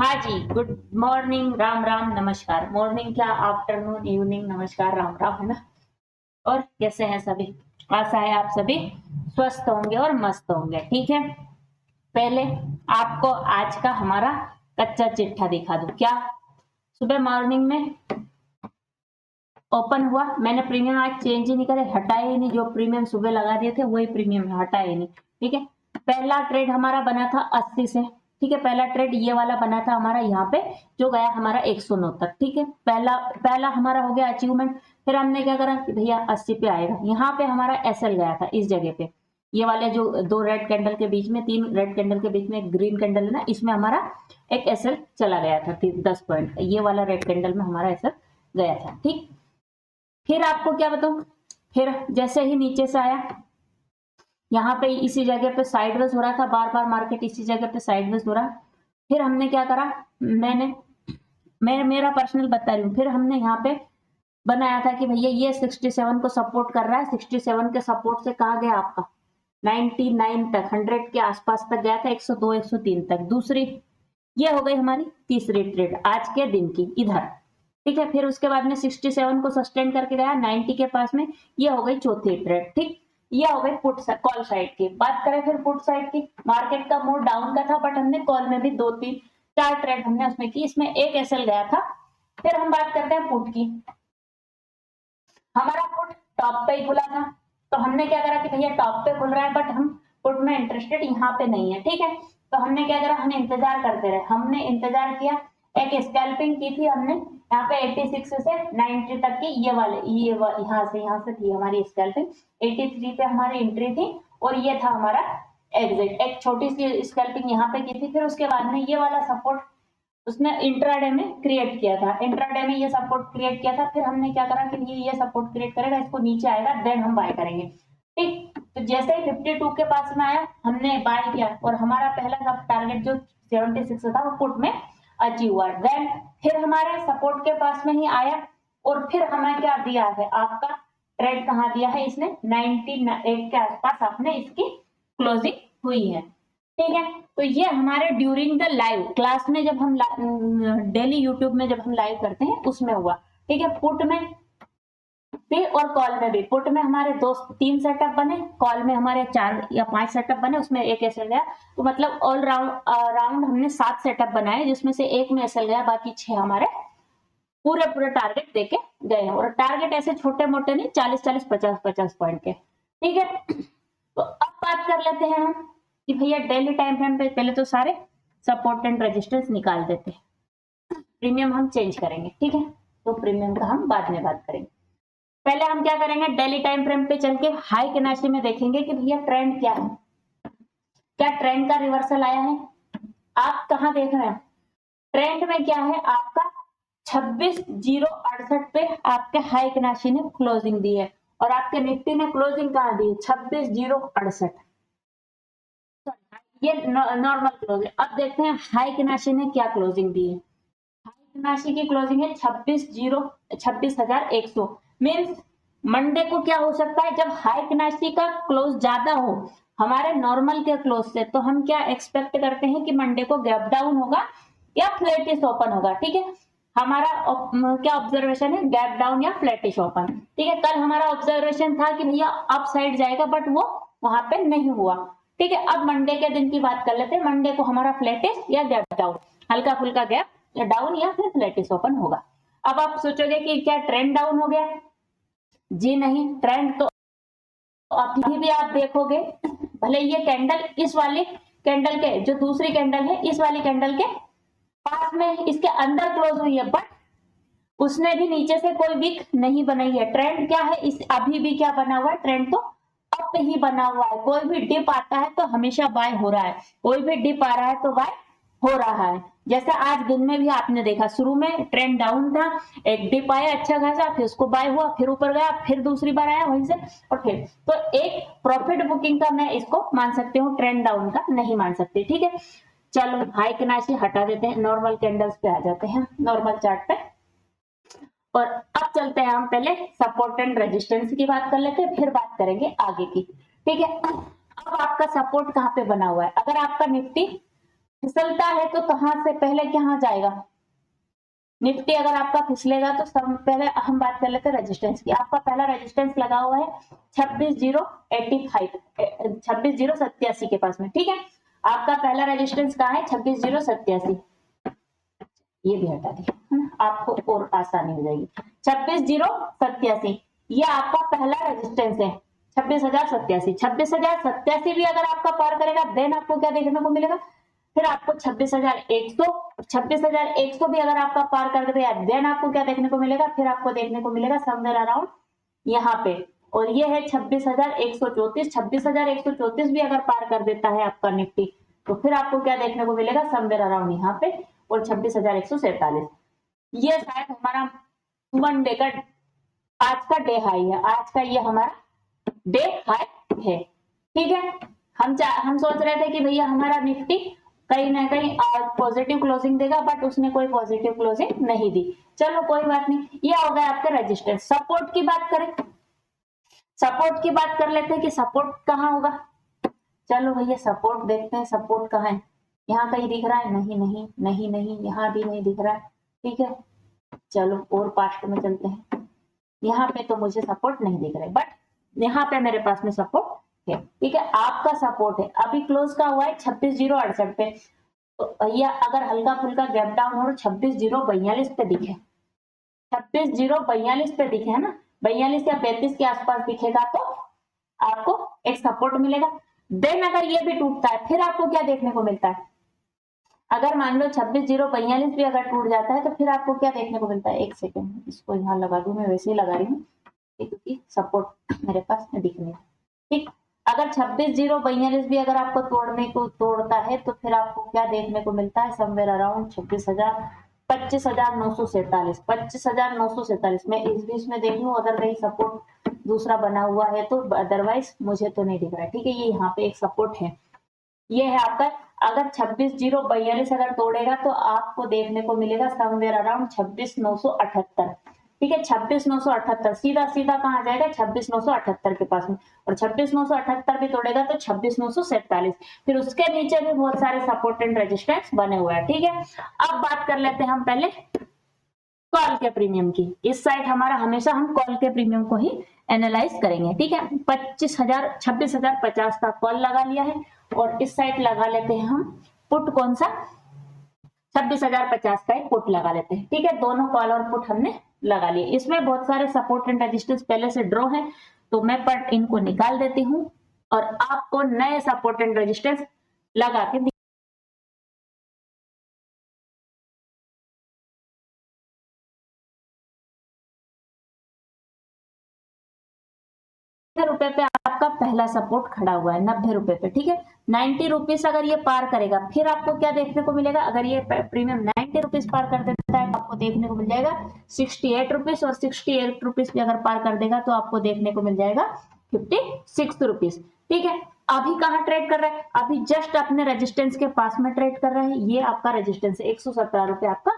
हाँ जी, good morning, Ram Ram, नमस्कार। Morning क्या, आफ्टरनून, इवनिंग, नमस्कार, राम राम, है ना। और कैसे हैं सभी? आशा है आप सभी स्वस्थ होंगे और मस्त होंगे। ठीक है, पहले आपको आज का हमारा कच्चा चिट्ठा दिखा दूं क्या। सुबह मॉर्निंग में ओपन हुआ, मैंने प्रीमियम आज चेंज ही नहीं करे, हटाए ही नहीं। जो प्रीमियम सुबह लगा दिए थे वही प्रीमियम है, हटाए ही नहीं। ठीक है, पहला ट्रेड हमारा बना था 80 से। ठीक है, पहला ट्रेड ये वाला बना था हमारा, यहाँ पे जो गया हमारा 109 तक। ठीक है, पहला पहला हमारा हो गया अचीवमेंट। फिर हमने क्या करा कि भैया 80 पे आएगा। यहाँ पे हमारा एसएल गया था इस जगह पे, ये वाले जो दो रेड कैंडल के बीच में, तीन रेड कैंडल के बीच में एक ग्रीन कैंडल है ना, इसमें हमारा एक एसएल चला गया था 10 पॉइंट। ये वाला रेड कैंडल में हमारा एसएल गया था। ठीक, फिर आपको क्या बताऊं, फिर जैसे ही नीचे से आया, यहाँ पे इसी जगह पे साइडवेज हो रहा था, बार बार मार्केट इसी जगह पे साइडवेज हो रहा। फिर हमने क्या करा, मैं मेरा पर्सनल बता रही हूँ। फिर हमने यहाँ पे बनाया था कि भैया ये 67 को सपोर्ट कर रहा है। 67 के सपोर्ट से कहा गया आपका 99 तक, 100 के आसपास तक गया था, 102 103 तक। दूसरी ये हो गई हमारी तीसरी ट्रेड आज के दिन की इधर। ठीक है, फिर उसके बाद में 67 को सस्टेन करके गया 90 के पास में, ये हो गई चौथी ट्रेड। ठीक, ये हो गई पुट कॉल साइड की। बात करें फिर पुट साइड की, मार्केट का मूड डाउन का था, बट हमने कॉल में भी 2 3 4 ट्रेड हमने उसमें की, इसमें एक एसएल गया था। फिर हम बात करते हैं पुट की। हमारा पुट टॉप पे ही खुला था, तो हमने क्या करा कि भैया टॉप पे खुल रहा है, बट हम पुट में इंटरेस्टेड यहाँ पे नहीं है। ठीक है, तो हमने क्या करा, हम इंतजार करते रहे। हमने इंतजार किया, एक स्कैल्पिंग की थी हमने यहाँ पे 86 से 90 तक की। ये वाले यहाँ से थी हमारी स्कैल्पिंग, 83 पे हमारी एंट्री थी, और ये था हमारा एग्जिट। एक छोटी सी स्कैल्पिंग यहाँ पे की थी। फिर उसके बाद में ये वाला सपोर्ट उसने इंट्राडे में क्रिएट किया था, इंट्राडे में ये सपोर्ट क्रिएट किया था। फिर हमने क्या करा कि ये सपोर्ट क्रिएट करेगा, इसको नीचे आएगा, देन हम बाय करेंगे। ठीक, तो जैसे ही 52 के पास में आया हमने बाय किया, और हमारा पहला सब टारगेट जो 76 था वो पुट में अचीव हुआ। देन फिर हमारे सपोर्ट के पास में ही आया, और फिर हमें क्या दिया है, आपका ट्रेड कहाँ दिया है इसने, 98 के आसपास आपने इसकी क्लोजिंग हुई है। ठीक है, तो ये हमारे ड्यूरिंग द लाइव क्लास में, जब हम डेली यूट्यूब में जब हम लाइव करते हैं उसमें हुआ। ठीक है, पुट में भी और कॉल में भी। पुट में हमारे 3 सेटअप बने, कॉल में हमारे 4 या 5 सेटअप बने, उसमें एक एसएल गया। तो मतलब ऑल राउंड हमने 7 सेटअप बनाए, जिसमें से एक में एसएल गया, बाकी 6 हमारे पूरे टारगेट देके गए हैं। और टारगेट ऐसे छोटे मोटे नहीं, 40 50 पॉइंट के। ठीक है, तो अब बात कर लेते हैं हम कि भैया डेली टाइम फ्रेम पे पहले तो सारे सपोर्ट एंड रेजिस्टेंस निकाल देते हैं, प्रीमियम हम चेंज करेंगे। ठीक है, तो प्रीमियम का हम बाद में बात करेंगे। पहले हम क्या करेंगे, डेली टाइम फ्रेम पे चल के हाई केनाशी में देखेंगे कि भैया ट्रेंड क्या है, क्या ट्रेंड का रिवर्सल आया है। आप कहाँ देख रहे हैं, ट्रेंड में क्या है आपका 26,068 पे आपके हाई केनाशी ने क्लोजिंग दी है, और आपके निफ्टी ने क्लोजिंग कहाँ दी है, 26,068। ये नॉर्मल क्लोजिंग। अब देखते हैं हाई केनाशी ने क्या क्लोजिंग दी है। हाई केनाशी की क्लोजिंग है 26,100। मीन्स मंडे को क्या हो सकता है, जब हाई केनाशी का क्लोज ज्यादा हो हमारे नॉर्मल के क्लोज से, तो हम क्या एक्सपेक्ट करते हैं कि मंडे को गैप डाउन होगा या फ्लैटिश ओपन होगा। ठीक है, हमारा क्या ऑब्जर्वेशन है, गैप डाउन या फ्लैटिश ओपन। ठीक है, कल हमारा ऑब्जर्वेशन था कि भैया अप साइड जाएगा, बट वो वहां पे नहीं हुआ। ठीक है, अब मंडे के दिन की बात कर लेते हैं। मंडे को हमारा फ्लैटिश या गैप डाउन, हल्का फुल्का गैप डाउन या फिर फ्लैटिश ओपन होगा। अब आप सोचोगे कि क्या ट्रेंड डाउन हो गया, जी नहीं, ट्रेंड तो अभी भी आप देखोगे, भले ये कैंडल इस वाली कैंडल के जो दूसरी कैंडल है इस वाली कैंडल के पास में इसके अंदर क्लोज हुई है, बट उसने भी नीचे से कोई विक नहीं बनाई है। ट्रेंड क्या है, इस अभी भी क्या बना हुआ है, ट्रेंड तो अप ही बना हुआ है। कोई भी डिप आता है तो हमेशा बाय हो रहा है, कोई भी डिप आ रहा है तो बाय हो रहा है। जैसे आज दिन में भी आपने देखा, शुरू में ट्रेंड डाउन था, एक डिप आया अच्छा खासा, फिर उसको बाय हुआ, फिर ऊपर गया, फिर दूसरी बार आया वहीं से, और फिर तो एक प्रॉफिट बुकिंग का मैं इसको मान सकती हूँ, ट्रेंड डाउन का नहीं मान सकती। ठीक है, चलो हाई केनाशी हटा देते हैं, नॉर्मल कैंडल्स पे आ जाते हैं, नॉर्मल चार्ट पे। और अब चलते हैं हम पहले सपोर्ट एंड रेजिस्टेंस की बात कर लेते हैं, फिर बात करेंगे आगे की। ठीक है, अब आपका सपोर्ट कहाँ पे बना हुआ है, अगर आपका निफ्टी फिसलता है तो कहां से पहले कहां जाएगा, निफ्टी अगर आपका फिसलेगा तो पहले हम बात कर लेते हैं रेजिस्टेंस की। आपका पहला रेजिस्टेंस लगा हुआ है 26,085, 26,087 के पास में, ठीक है। आपका पहला रेजिस्टेंस कहाँ है, 26,087, ये भी हटा दिया है ना, आपको और आसानी हो जाएगी। 26,087 ये आपका पहला रेजिस्टेंस है, 26,087। 26,087 भी अगर आपका पार करेगा देन आपको क्या देखने को मिलेगा, फिर आपको 26,100, 26,100 भी अगर आपका पार कर दिया देन आपको क्या देखने को मिलेगा, फिर आपको देखने को मिलेगा समवेयर अराउंड यहाँ पे, और ये है 26,134। 26,134 भी अगर पार कर देता है आपका निफ्टी तो फिर आपको क्या देखने को मिलेगा, समवेयर अराउंड यहाँ पे, और 26,147। ये शायद हमारा वन डे का आज का डे हाई है, आज का ये हमारा डे हाई है, ठीक है। हम सोच रहे थे कि भैया हमारा निफ्टी कहीं ना कहीं पॉजिटिव क्लोजिंग देगा, बट उसने कोई पॉजिटिव क्लोजिंग नहीं दी। चलो कोई बात नहीं, ये हो गया आपका रेजिस्टेंस। सपोर्ट की बात करें, सपोर्ट की बात कर लेते हैं कि सपोर्ट कहाँ होगा। चलो भैया सपोर्ट देखते हैं, सपोर्ट कहाँ है, यहाँ कहीं दिख रहा है, नहीं नहीं नहीं नहीं, यहाँ भी नहीं दिख रहा है, ठीक है। चलो और पास्ट में चलते हैं, यहाँ पे तो मुझे सपोर्ट नहीं दिख रहा है, बट यहाँ पे मेरे पास में सपोर्ट है, ठीक है। आपका सपोर्ट है अभी क्लोज का हुआ है 26,068 पे, तो भैया अगर हल्का फुल्का गैप डाउन हो 26,042 पे दिखे, 26,042 पे दिखे है ना, 42 या 35 के आसपास दिखेगा तो आपको एक सपोर्ट मिलेगा। देन अगर ये भी टूटता है फिर आपको क्या देखने को मिलता है, अगर मान लो 26,042 भी अगर टूट जाता है तो फिर आपको क्या देखने को मिलता है, एक सेकेंड इसको यहाँ लगा दूं, मैं वैसे ही लगा रही हूँ क्योंकि सपोर्ट मेरे पास में दिख नहीं है, ठीक। अगर 26,042 भी अगर आपको तोड़ता है तो फिर आपको क्या देखने को मिलता है, समवेयर अराउंड 25,947, 25,947 मैं इस बीच में देख लूं अगर कहीं सपोर्ट दूसरा बना हुआ है तो, अदरवाइज मुझे तो नहीं दिख रहा है, ठीक है। ये यहाँ पे एक सपोर्ट है, ये है आपका। अगर 26,042 अगर तोड़ेगा तो आपको देखने को मिलेगा समवेयर अराउंड 26,978, ठीक है। 26,978 सीधा सीधा कहाँ जाएगा, 26,978 के पास में, और 26,978 भी तोड़ेगा तो 26,947, फिर उसके नीचे भी बहुत सारे सपोर्ट एंड रेजिस्टेंस बने हुए हैं, ठीक है। अब बात कर लेते हैं हम पहले कॉल के प्रीमियम की। इस साइड हमारा हमेशा हम कॉल के प्रीमियम को ही एनालाइज करेंगे, ठीक है। 26,050 का कॉल लगा लिया है, और इस साइड लगा लेते हैं हम पुट, कौन सा, 26,050 का एक पुट लगा लेते हैं, ठीक है। दोनों कॉल और पुट हमने लगा लिए, इसमें बहुत सारे सपोर्ट एंड रेजिस्टेंस पहले से ड्रॉ है, तो मैं पर इनको निकाल देती हूँ और आपको नए सपोर्ट एंड रेजिस्टेंस लगा के रुपए पे आपका पहला सपोर्ट खड़ा हुआ है 90 रुपए पे, ठीक है। 90 रुपीज अगर ये पार करेगा फिर आपको क्या देखने को मिलेगा, अगर ये प्रीमियम 90 रुपीज पार कर देता है तो आपको देखने को मिल जाएगा 68 रुपीज, और 68 रुपीज भी अगर पार कर देगा तो आपको देखने को मिल जाएगा 56 रुपीज, ठीक है। अभी कहाँ ट्रेड कर रहा है, अभी जस्ट अपने रेजिस्टेंस के पास में ट्रेड कर रहा है, ये आपका रेजिस्टेंस है 117 रुपए आपका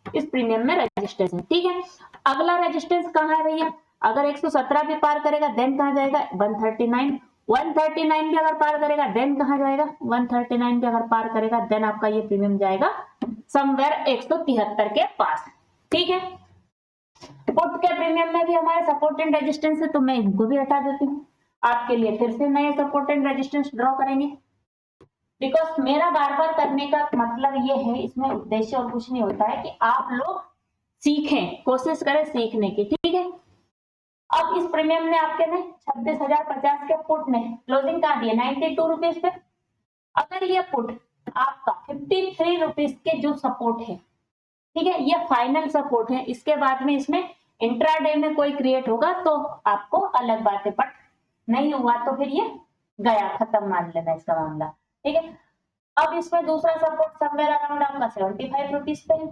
इस प्रीमियम में रेजिस्टेंस है, ठीक है। अगला रेजिस्टेंस कहाँ है भैया, अगर 117 भी पार करेगा देन कहां जाएगा, 139, 139 भी अगर पार करेगा देन कहां जाएगा, 139 भी अगर पार करेगा देन आपका ये प्रीमियम जाएगा समवेयर 173 के पास, ठीक है। पुट के प्रीमियम में भी हमारे सपोर्ट एंड रेजिस्टेंस है, तो मैं इनको भी हटा देती हूँ, आपके लिए फिर से नए सपोर्ट एंड रेजिस्टेंस ड्रॉ करेंगे, बिकॉज मेरा बार बार करने का मतलब ये है, इसमें उद्देश्य और कुछ नहीं होता है कि आप लोग सीखें, कोशिश करें सीखने की, ठीक है। अब इस प्रीमियम ने आपके ने 26,050 के पुट ने क्लोजिंग कहा दिया 92 रुपीज पे। अगर ये पुट आपका 53 रुपीज के जो सपोर्ट है, ठीक है, ये फाइनल सपोर्ट है, इसके बाद में इसमें इंट्राडे में कोई क्रिएट होगा तो आपको अलग बात है, बट नहीं हुआ तो फिर ये गया, खत्म मान लेना इसका मामला, ठीक है। अब इसमें दूसरा सपोर्ट समवेयर अराउंड आपका 75 रुपीज पे है,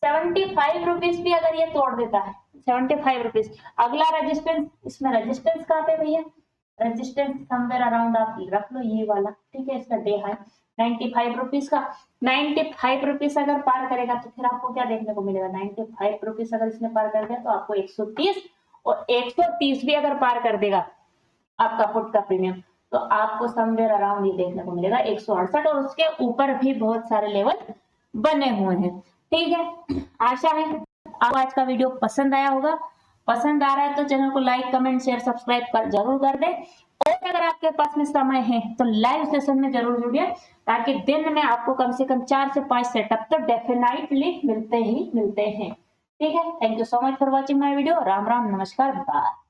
75 रुपीज भी अगर ये तोड़ देता है, 75 रुपीज, अगला रेजिस्टेंस, इसमें रेजिस्टेंस कहाँ पे भैया, रेजिस्टेंस समवेयर अराउंड आप रख लो ये वाला, ठीक है। इसका डे हाई 95 रुपीज का, 95 रुपीज अगर पार करेगा तो फिर आपको क्या देखने को मिलेगा, 95 रुपीज अगर इसने पार कर दिया तो आपको 130, और 130 भी अगर पार कर देगा आपका पुट का प्रीमियम तो आपको समवेयर अराउंड ये देखने को मिलेगा 168 और उसके ऊपर भी बहुत सारे लेवल बने हुए हैं। ठीक है, आशा है आपको आज का वीडियो पसंद आया होगा। पसंद आ रहा है तो चैनल को लाइक कमेंट शेयर सब्सक्राइब कर जरूर कर दे, और अगर आपके पास में समय है तो लाइव सेशन में जरूर जुड़िए, ताकि दिन में आपको कम से कम 4 से 5 सेटअप तो डेफिनेटली मिलते ही मिलते हैं। ठीक है, thank you so much for watching my video. Ram Ram, नमस्कार, बाय।